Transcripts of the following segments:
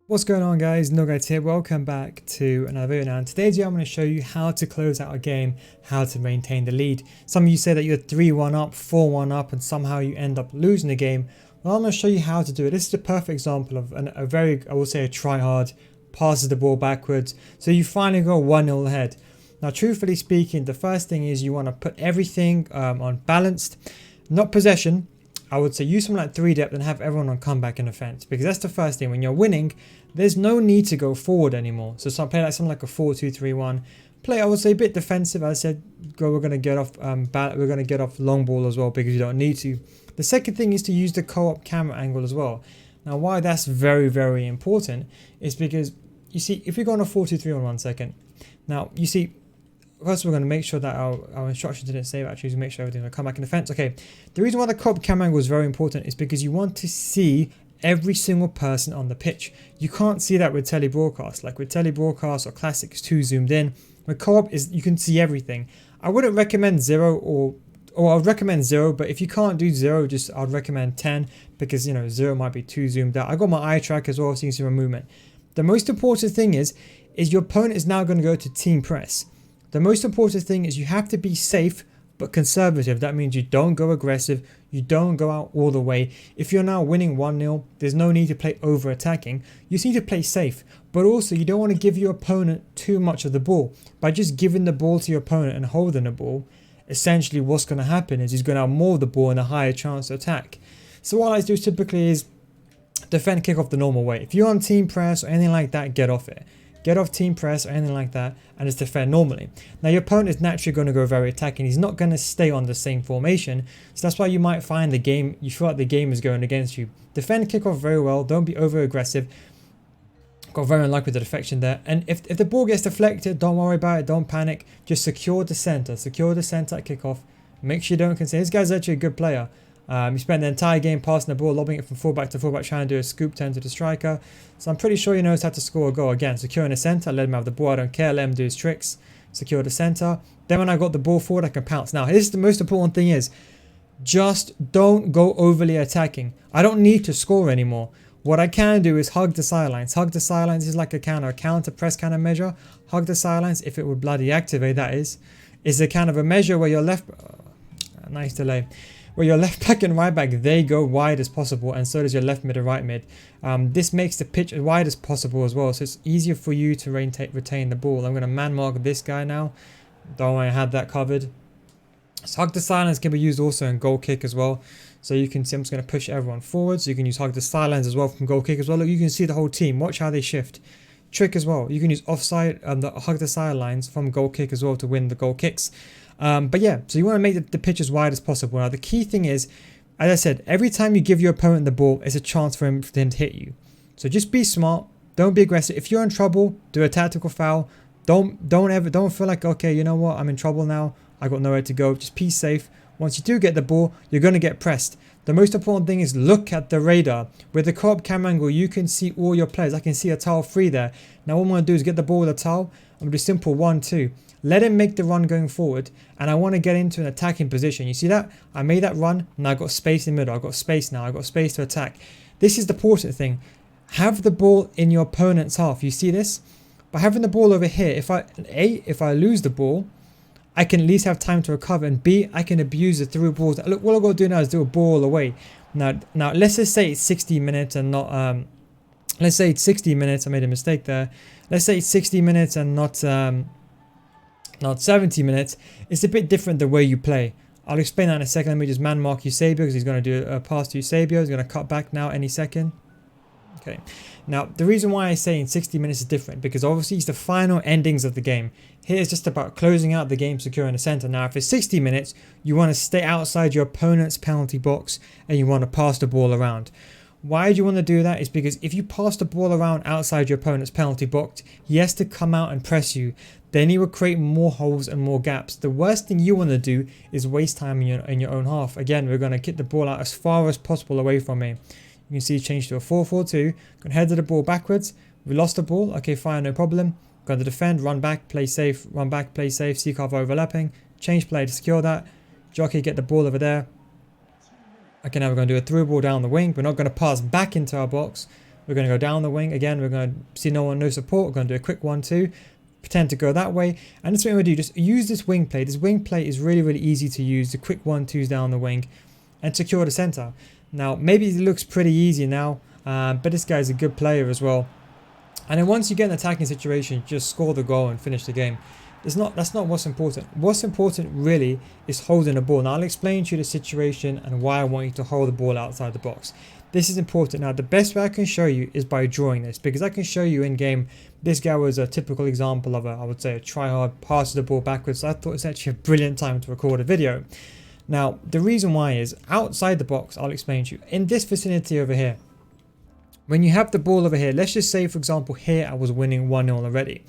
What's going on, guys? NealGuides here. Welcome back to another video. Now in today's video I'm going to show you how to close out a game, how to maintain the lead. Some of you say that you're 3-1 up, 4-1 up, and somehow you end up losing the game. Well, I'm going to show you how to do it. This is a perfect example of a very, I will say, a try hard, passes the ball backwards, so you finally go 1-0 ahead. Now truthfully speaking, the first thing is you want to put everything on balanced, not possession. I would say use something like 3 depth and have everyone on comeback and offense, because that's the first thing. When you're winning, there's no need to go forward anymore. So play like something like a 4-2-3-1. Play, I would say, a bit defensive. As I said, we're going to get off we're going to get off long ball as well, because you don't need to. The second thing is to use the co-op camera angle as well. Now why that's very, very important is because you see, if we go on a 4-2-3-1 1 second, now you see, first we're going to make sure that our instructions didn't save, actually, to make sure everything will come back in defense. Okay, the reason why the co-op camera angle is very important is because you want to see every single person on the pitch. You can't see that with telebroadcast. Like with telebroadcast or classic, it's too zoomed in. With co-op, is you can see everything. I wouldn't recommend 0 or I'd recommend 0, but if you can't do 0, I'd recommend 10, because 0 might be too zoomed out. I got my eye track as well, so you can see my movement. The most important thing is your opponent is now going to go to team press. The most important thing is you have to be safe but conservative. That means you don't go aggressive, you don't go out all the way. If you're now winning 1-0, there's no need to play over attacking. You just need to play safe, but also you don't want to give your opponent too much of the ball. By just giving the ball to your opponent and holding the ball, essentially what's going to happen is he's going to have more of the ball and a higher chance to attack. So what I do typically is defend kickoff the normal way. If you're on team press or anything like that, get off it. Get off team press or anything like that and just defend normally. Now your opponent is naturally going to go very attacking. He's not going to stay on the same formation. So that's why you might find the game, you feel like the game is going against you. Defend kickoff very well. Don't be over aggressive. Got very unlucky with the deflection there. And if the ball gets deflected, don't worry about it. Don't panic. Just secure the center. Secure the center at kickoff. Make sure you don't concede. This guy's actually a good player. He spent the entire game passing the ball, lobbing it from fullback to fullback, trying to do a scoop turn to the striker. So I'm pretty sure he knows how to score a goal. Again, securing the centre, let him have the ball, I don't care, let him do his tricks. Secure the centre. Then when I got the ball forward, I can pounce. Now, here's the most important thing is, just don't go overly attacking. I don't need to score anymore. What I can do is hug the sidelines. Hug the sidelines is like a counter press kind of measure. Hug the sidelines, if it would bloody activate, that is a kind of a measure where your left... nice delay. Where your left back and right back, they go wide as possible, and so does your left mid and right mid. This makes the pitch as wide as possible as well, so it's easier for you to retain the ball. I'm going to man mark this guy now. Don't worry, I had that covered. So hug the silence can be used also in goal kick as well. So you can see I'm just going to push everyone forward, so you can use hug the silence as well from goal kick as well. Look, you can see the whole team. Watch how they shift. Trick as well. You can use offside the hug the sidelines from goal kick as well to win the goal kicks. But yeah, so you want to make the pitch as wide as possible. Now the key thing is, as I said, every time you give your opponent the ball, it's a chance for him to hit you. So just be smart, don't be aggressive. If you're in trouble, do a tactical foul. Don't feel like, okay, you know what, I'm in trouble now, I got nowhere to go. Just be safe. Once you do get the ball, you're going to get pressed. The most important thing is look at the radar. With the co-op camera angle, you can see all your players. I can see a towel free there. Now what I'm going to do is get the ball with a towel. I'm going to do simple 1-2. Let him make the run going forward, and I want to get into an attacking position. You see that? I made that run, and I got space in the middle. I got space now. I got space to attack. This is the important thing. Have the ball in your opponent's half. You see this? By having the ball over here, if I lose the ball, I can at least have time to recover, and B, I can abuse the through balls. Look, what I've got to do now is do a ball away. Now, let's just say it's 60 minutes and not... let's say it's 60 minutes. I made a mistake there. Let's say it's 60 minutes and not 70 minutes. It's a bit different the way you play. I'll explain that in a second. Let me just man mark Eusebio, because he's going to do a pass to Eusebio. He's going to cut back now any second. Okay. Now, the reason why I say in 60 minutes is different, because obviously it's the final endings of the game. Here it's just about closing out the game, securing the center. Now, if it's 60 minutes, you want to stay outside your opponent's penalty box and you want to pass the ball around. Why do you want to do that? Is because if you pass the ball around outside your opponent's penalty box, he has to come out and press you. Then he will create more holes and more gaps. The worst thing you want to do is waste time in your own half. Again, we're going to kick the ball out as far as possible away from me. You can see change to a 4-4-2. Going to head the ball backwards. We lost the ball. Okay, fine, no problem. Going to defend, run back, play safe, run back, play safe. C-Carve overlapping. Change play to secure that. Jockey, get the ball over there. Okay, now we're going to do a through ball down the wing. We're not going to pass back into our box. We're going to go down the wing. Again, we're going to see no support. We're going to do a quick 1-2. Pretend to go that way. And that's what we're going to do. Just use this wing play. This wing play is really, really easy to use. The quick 1-2s down the wing and secure the center. Now, maybe it looks pretty easy now, but this guy's a good player as well. And then once you get an attacking situation, just score the goal and finish the game. That's not what's important. What's important really is holding the ball. Now I'll explain to you the situation and why I want you to hold the ball outside the box. This is important. Now the best way I can show you is by drawing this, because I can show you in game. This guy was a typical example of I would say a try-hard pass the ball backwards. So I thought it's actually a brilliant time to record a video. Now the reason why is outside the box. I'll explain to you. In this vicinity over here, when you have the ball over here, let's just say for example here I was winning 1-0 already.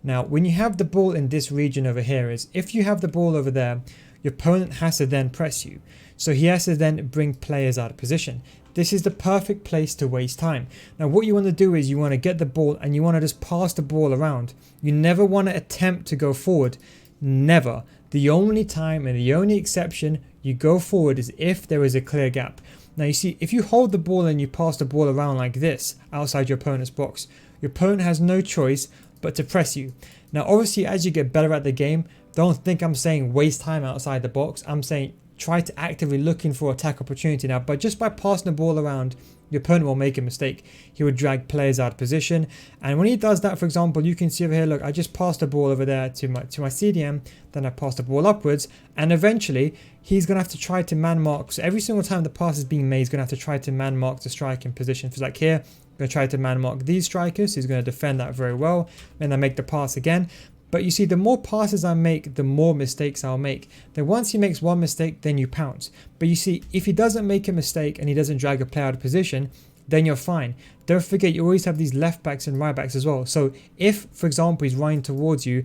Now, when you have the ball in this region over here is, if you have the ball over there, your opponent has to then press you. So he has to then bring players out of position. This is the perfect place to waste time. Now, what you want to do is you want to get the ball and you want to just pass the ball around. You never want to attempt to go forward. Never. The only time and the only exception you go forward is if there is a clear gap. Now, you see, if you hold the ball and you pass the ball around like this outside your opponent's box, your opponent has no choice but to press you. Now obviously as you get better at the game, don't think I'm saying waste time outside the box. I'm saying try to actively looking for attack opportunity now, but just by passing the ball around, your opponent will make a mistake. He will drag players out of position, and when he does that, for example, you can see over here, look, I just passed the ball over there to my CDM, then I passed the ball upwards, and eventually he's going to have to try to man mark. So every single time the pass is being made, he's going to have to try to man mark the striking position. So like here, I'm going to try to man mark these strikers. He's going to defend that very well. And I make the pass again. But you see, the more passes I make, the more mistakes I'll make. Then once he makes one mistake, then you pounce. But you see, if he doesn't make a mistake and he doesn't drag a player out of position, then you're fine. Don't forget, you always have these left backs and right backs as well. So if, for example, he's running towards you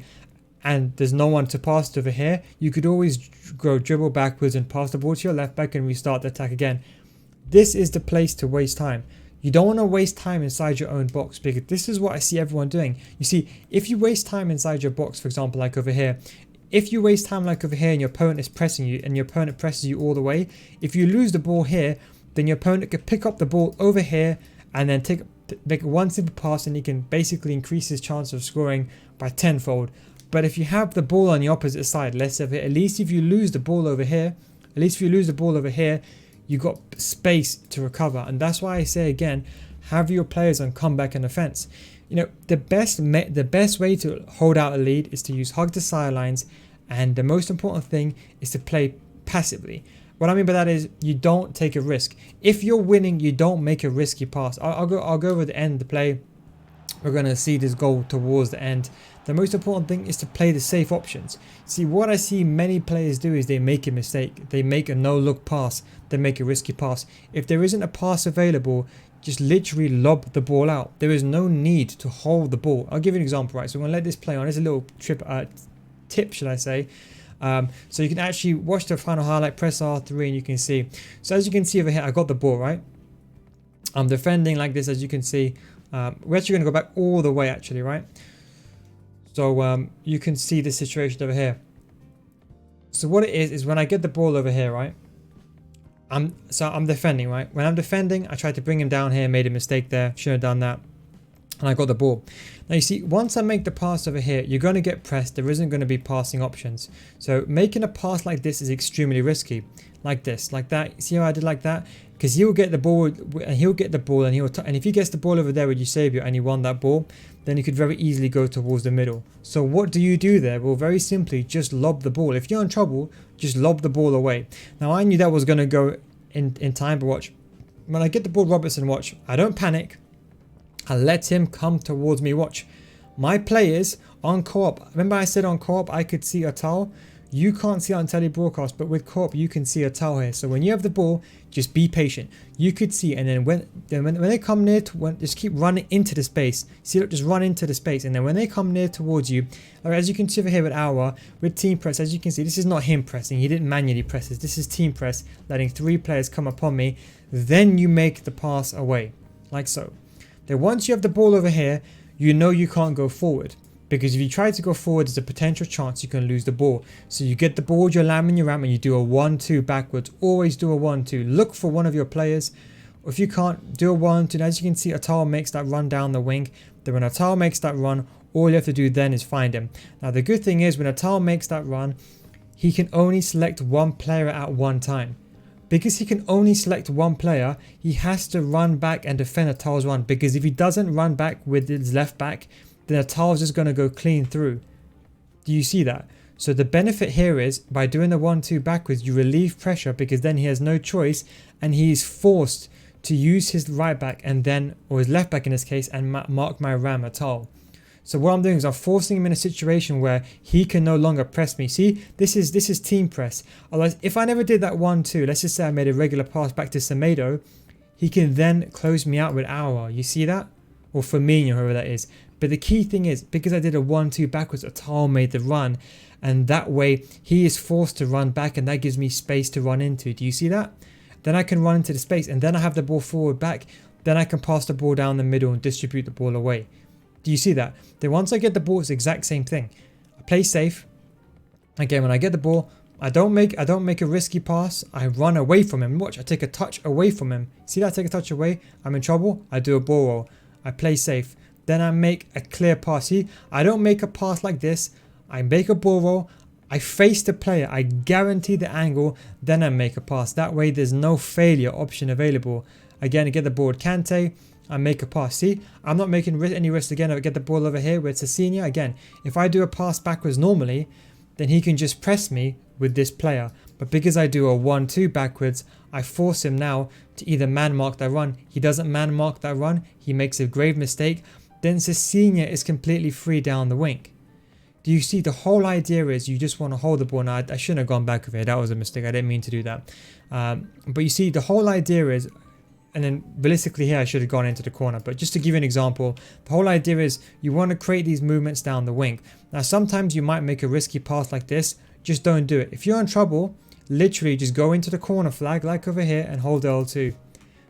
and there's no one to pass to over here, you could always go dribble backwards and pass the ball to your left back and restart the attack again. This is the place to waste time. You don't want to waste time inside your own box, because this is what I see everyone doing. You see, if you waste time inside your box, for example, like over here, if you waste time like over here and your opponent is pressing you and your opponent presses you all the way, if you lose the ball here, then your opponent could pick up the ball over here and then make one simple pass, and he can basically increase his chance of scoring by tenfold. But if you have the ball on the opposite side, let's say at least if you lose the ball over here, you got space to recover. And that's why I say again, have your players on comeback and offense. You know, the best way to hold out a lead is to use hug the sidelines, and the most important thing is to play passively. What I mean by that is you don't take a risk. If you're winning, you don't make a risky pass. I'll go over the end of the play. We're going to see this goal towards the end. The most important thing is to play the safe options. See, what I see many players do is they make a mistake. They make a no-look pass. They make a risky pass. If there isn't a pass available, just literally lob the ball out. There is no need to hold the ball. I'll give you an example, right? So I'm going to let this play on. There's a little tip, should I say. So you can actually watch the final highlight, press R3, and you can see. So as you can see over here, I got the ball, right? I'm defending like this, as you can see. We're actually going to go back all the way, actually, right? So you can see the situation over here. So what it is when I get the ball over here, right? I'm defending, right? When I'm defending, I tried to bring him down here, made a mistake there, shouldn't have done that. And I got the ball. Now you see, once I make the pass over here, you're going to get pressed. There isn't going to be passing options. So making a pass like this is extremely risky. Like this, like that. See how I did like that? Because he'll get the ball, and and if he gets the ball over there with Eusebio and he won that ball, then he could very easily go towards the middle. So what do you do there? Well, very simply, just lob the ball. If you're in trouble, just lob the ball away. Now I knew that was going to go in time, but watch. When I get the ball, Robertson, watch. I don't panic. I let him come towards me. Watch. My players on Co-op. Remember I said on Co-op I could see a towel. You can't see it on tele broadcast, but with Co-op you can see a towel here. So when you have the ball, just be patient. You could see, and then when they come near to, just keep running into the space. See, look, just run into the space, and then when they come near towards you, as you can see over here with Awa, with team press, as you can see, this is not him pressing. He didn't manually press this. This is team press, letting 3 players come upon me. Then you make the pass away, like so. Then once you have the ball over here, you know you can't go forward. Because if you try to go forward, there's a potential chance you can lose the ball. So you get the ball, your lam and your ram, and you do a 1-2 backwards. Always do a 1-2. Look for one of your players. Or if you can't, do a 1-2. And as you can see, Atal makes that run down the wing. Then when Atal makes that run, all you have to do then is find him. Now the good thing is when Atal makes that run, he can only select one player at one time. Because he can only select one player, he has to run back and defend Atal's run. Because if he doesn't run back with his left back, then Atal's just going to go clean through. Do you see that? So the benefit here is by doing the 1-2 backwards, you relieve pressure because then he has no choice and he is forced to use his right back and then, or his left back in this case, and mark my ram Atal. So what I'm doing is I'm forcing him in a situation where he can no longer press me. See, this is team press. Otherwise, if I never did that 1-2, let's just say I made a regular pass back to Semedo, he can then close me out with Aouar. You see that? Or Firmino, whoever that is. But the key thing is, because I did a 1-2 backwards, Atal made the run. And that way, he is forced to run back and that gives me space to run into. Do you see that? Then I can run into the space and then I have the ball forward back. Then I can pass the ball down the middle and distribute the ball away. Do you see that? Then once I get the ball, it's the exact same thing. I play safe. Again, when I get the ball, I don't make a risky pass. I run away from him. Watch, I take a touch away from him. See that? I take a touch away. I'm in trouble. I do a ball roll. I play safe. Then I make a clear pass. See, I don't make a pass like this. I make a ball roll. I face the player. I guarantee the angle. Then I make a pass. That way, there's no failure option available. Again, I get the ball with Kante. I make a pass. See, I'm not making any risk again. I get the ball over here with Cecina. Again, if I do a pass backwards normally, then he can just press me with this player. But because I do a 1-2 backwards, I force him now to either man mark that run. He doesn't man mark that run. He makes a grave mistake. Then Cecina is completely free down the wing. Do you see? The whole idea is you just want to hold the ball. Now, I shouldn't have gone back with it. That was a mistake. I didn't mean to do that. But you see, the whole idea is, and then realistically here I should have gone into the corner, but just to give you an example, the whole idea is you want to create these movements down the wing. Now sometimes you might make a risky pass like this, just don't do it. If you're in trouble, literally just go into the corner flag like over here and hold L2.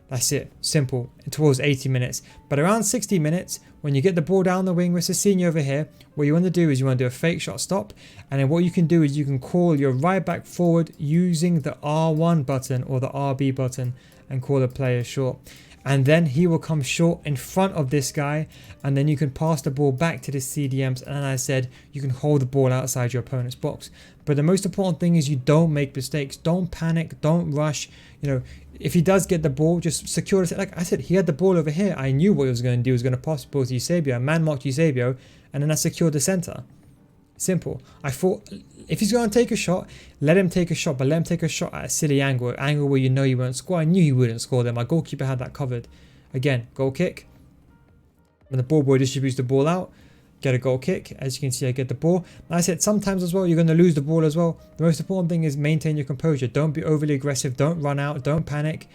That's it, simple, towards 80 minutes. But around 60 minutes, when you get the ball down the wing with Cecina over here, what you want to do is you want to do a fake shot stop, and then what you can do is you can call your right back forward using the R1 button or the RB button and call the player short. And then he will come short in front of this guy, and then you can pass the ball back to the CDMs, and as I said, you can hold the ball outside your opponent's box. But the most important thing is you don't make mistakes, don't panic, don't rush. You know, if he does get the ball, just secure it. Like I said, he had the ball over here. I knew what he was going to do. He was going to pass the ball to Eusebio. I man marked Eusebio, and then I secured the center. Simple. I thought if he's going to take a shot, let him take a shot, but let him take a shot at a silly angle, where you know he won't score. I knew he wouldn't score there. My goalkeeper had that covered. Again, goal kick. When the ball boy distributes the ball out, get a goal kick. As you can see, I get the ball. And I said sometimes as well, you're going to lose the ball as well. The most important thing is maintain your composure. Don't be overly aggressive. Don't run out. Don't panic.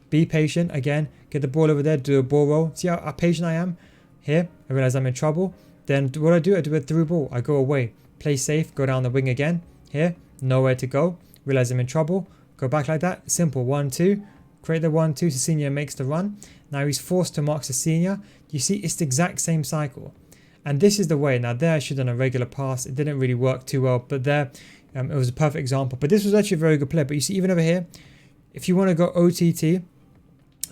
Be patient. Again, get the ball over there. Do a ball roll. See how patient I am? Here, I realize I'm in trouble. Then what I do a through ball. I go away. Play safe. Go down the wing again. Here, nowhere to go. Realize I'm in trouble. Go back like that. Simple. 1-2. Create the 1-2. Cecina makes the run. Now he's forced to mark Cecina. You see, it's the exact same cycle. And this is the way. Now there I should have done a regular pass. It didn't really work too well. But there, it was a perfect example. But this was actually a very good play. But you see, even over here, if you want to go OTT,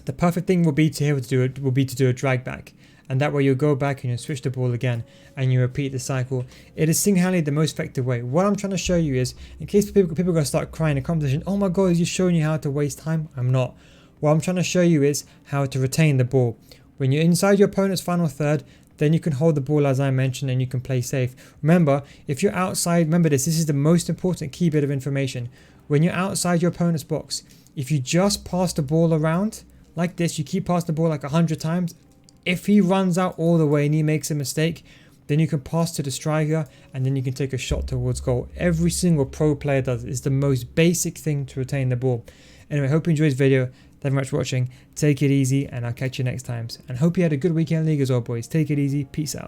the perfect thing will be to do a drag back. And that way you'll go back and you switch the ball again and you repeat the cycle. It is single-handedly the most effective way. What I'm trying to show you is, in case people are going to start crying in the competition, oh my god, is you showing you how to waste time? I'm not. What I'm trying to show you is how to retain the ball. When you're inside your opponent's final third, then you can hold the ball as I mentioned and you can play safe. Remember, if you're outside, remember this is the most important key bit of information. When you're outside your opponent's box, if you just pass the ball around like this, you keep passing the ball like 100 times, if he runs out all the way and he makes a mistake, then you can pass to the striker and then you can take a shot towards goal. Every single pro player does it. It's the most basic thing to retain the ball. Anyway, hope you enjoyed this video. Thank you very much for watching. Take it easy and I'll catch you next time. And hope you had a good weekend league as well, boys. Take it easy. Peace out.